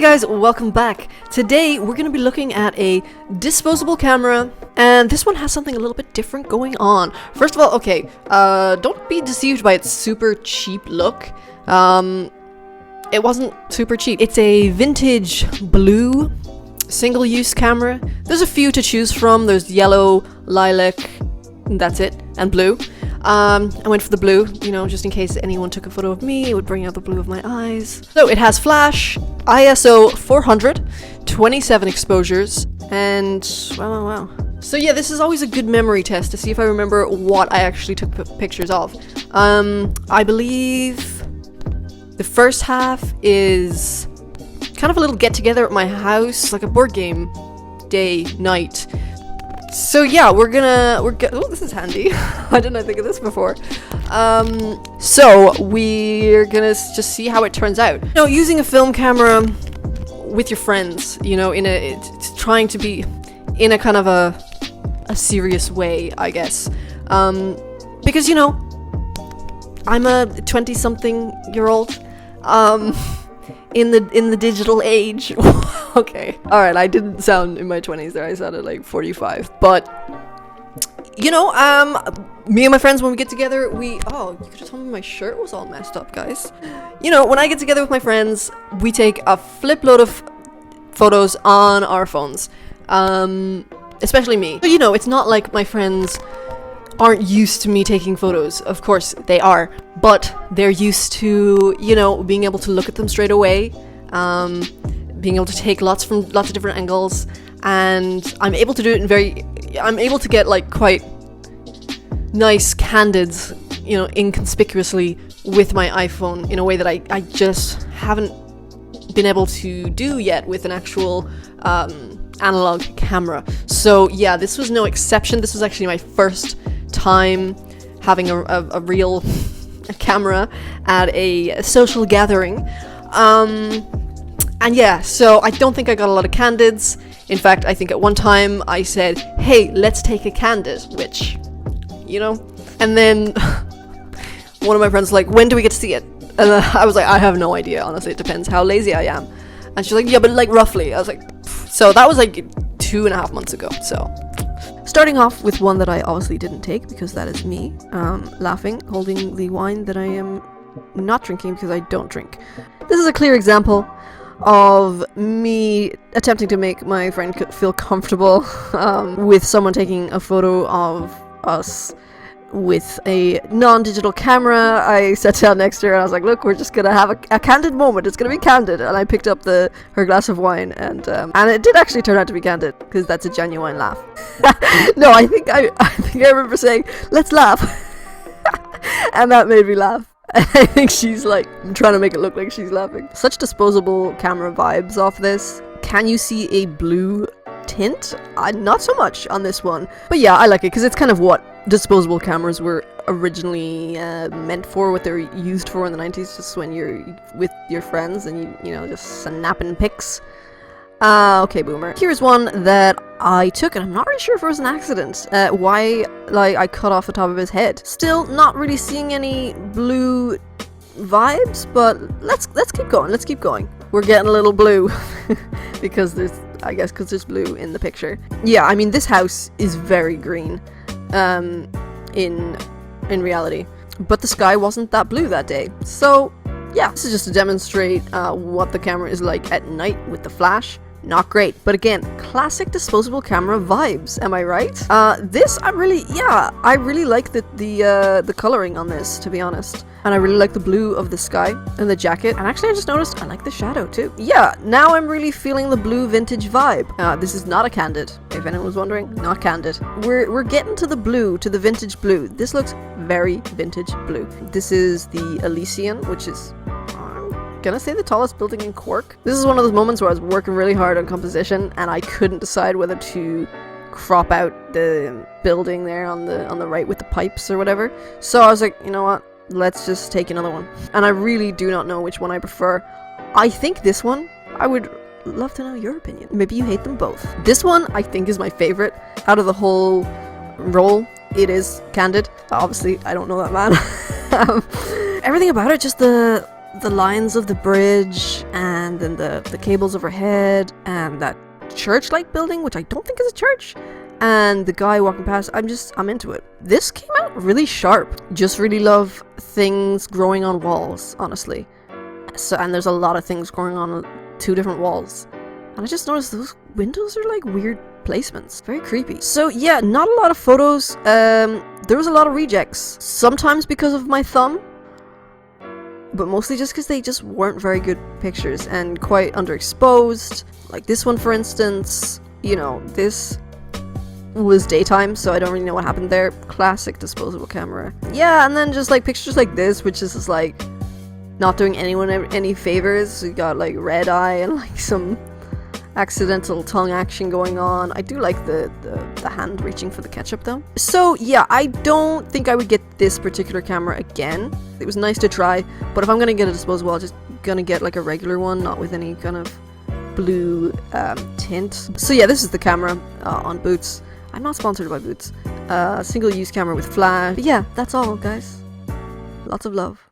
guys, welcome back. Today we're going to be looking at a disposable camera, and this one has something a little bit different going on. First of all, okay, don't be deceived by its super cheap look. It wasn't super cheap. It's a vintage blue single-use camera. There's a few to choose from. There's yellow, lilac, and that's it, and blue. I went for the blue, you know, just in case anyone took a photo of me, it would bring out the blue of my eyes. So it has flash, ISO 400, 27 exposures, and wow. So yeah, this is always a good memory test to see if I remember what I actually took pictures of. I believe the first half is kind of a little get-together at my house, like a board game day, night. So yeah, oh, this is handy. Why didn't I think of this before? So we're gonna just see how it turns out. You know, using a film camera with your friends, you know, it's trying to be in a kind of a serious way, I guess. Because, you know, I'm a 20-something-year-old, in the digital age. Okay. Alright, I didn't sound in my 20s there, I sounded like 45. But, you know, me and my friends, when we get together, oh, you could have told me my shirt was all messed up, guys. You know, when I get together with my friends, we take a flip-load of photos on our phones. Especially me. But, you know, it's not like my friends aren't used to me taking photos. Of course, they are. But they're used to, you know, being able to look at them straight away. Being able to take lots of different angles, and I'm able to do it I'm able to get like quite nice candids, you know, inconspicuously with my iPhone in a way that I just haven't been able to do yet with an actual analog camera. So yeah, this was no exception. This was actually my first time having a real camera at a social gathering. And yeah, so I don't think I got a lot of candids. In fact, I think at one time I said, hey, let's take a candid, which, you know, and then one of my friends was like, when do we get to see it? And I was like, I have no idea, honestly, it depends how lazy I am. And she's like, yeah, but like roughly. I was like, pfft. So that was like 2.5 months ago, so. Starting off with one that I obviously didn't take, because that is me, laughing, holding the wine that I am not drinking because I don't drink. This is a clear example of me attempting to make my friend feel comfortable with someone taking a photo of us with a non-digital camera. I sat down next to her and I was like, look, we're just gonna have a candid moment. It's gonna be candid. And I picked up her glass of wine, and it did actually turn out to be candid, because that's a genuine laugh. No, I think I remember saying, let's laugh. And that made me laugh. I think she's like trying to make it look like she's laughing. Such disposable camera vibes off this. Can you see a blue tint? Not so much on this one. But yeah, I like it because it's kind of what disposable cameras were originally meant for, what they were used for in the 90s, just when you're with your friends and you know, just snapping pics. Okay, boomer. Here's one that I took, and I'm not really sure if it was an accident. Why, like, I cut off the top of his head. Still not really seeing any blue vibes, but let's keep going. Let's keep going. We're getting a little blue because there's blue in the picture. Yeah, I mean, this house is very green, in reality, but the sky wasn't that blue that day. So yeah, this is just to demonstrate what the camera is like at night with the flash. Not great, but again, classic disposable camera vibes. Am I right? This I really like the coloring on this, to be honest, and I really like the blue of the sky and the jacket. And actually, I just noticed I like the shadow too. Yeah, now I'm really feeling the blue vintage vibe. This is not a candid, if anyone was wondering. Not candid. We're getting to the blue, to the vintage blue. This looks very vintage blue. This is the Elysian, which is, gonna say, the tallest building in Cork. This is one of those moments where I was working really hard on composition and I couldn't decide whether to crop out the building there on the right with the pipes or whatever. So I was like, you know what? Let's just take another one. And I really do not know which one I prefer. I think this one, I would love to know your opinion. Maybe you hate them both. This one I think is my favorite out of the whole roll. It is candid. Obviously, I don't know that man. Everything about it, just the lines of the bridge and and then the cables overhead, and that church-like building, which I don't think is a church, and the guy walking past. I'm into it. This came out really sharp. Just really love things growing on walls, honestly. So, and there's a lot of things growing on 2 different walls. And I just noticed those windows are like weird placements. Very creepy. So yeah, not a lot of photos. There was a lot of rejects. Sometimes because of my thumb, but mostly just because they just weren't very good pictures and quite underexposed. Like this one, for instance, you know, this was daytime, so I don't really know what happened there. Classic disposable camera. Yeah, and then just like pictures like this, which is just like not doing anyone any favors. You got like red eye and like some accidental tongue action going on. I do like the hand reaching for the ketchup though. So yeah, I don't think I would get this particular camera again. It was nice to try, but if I'm gonna get a disposable, I'm just gonna get like a regular one, not with any kind of blue tint. So yeah, this is the camera on Boots. I'm not sponsored by Boots. Single-use camera with flash. But yeah, that's all, guys. Lots of love.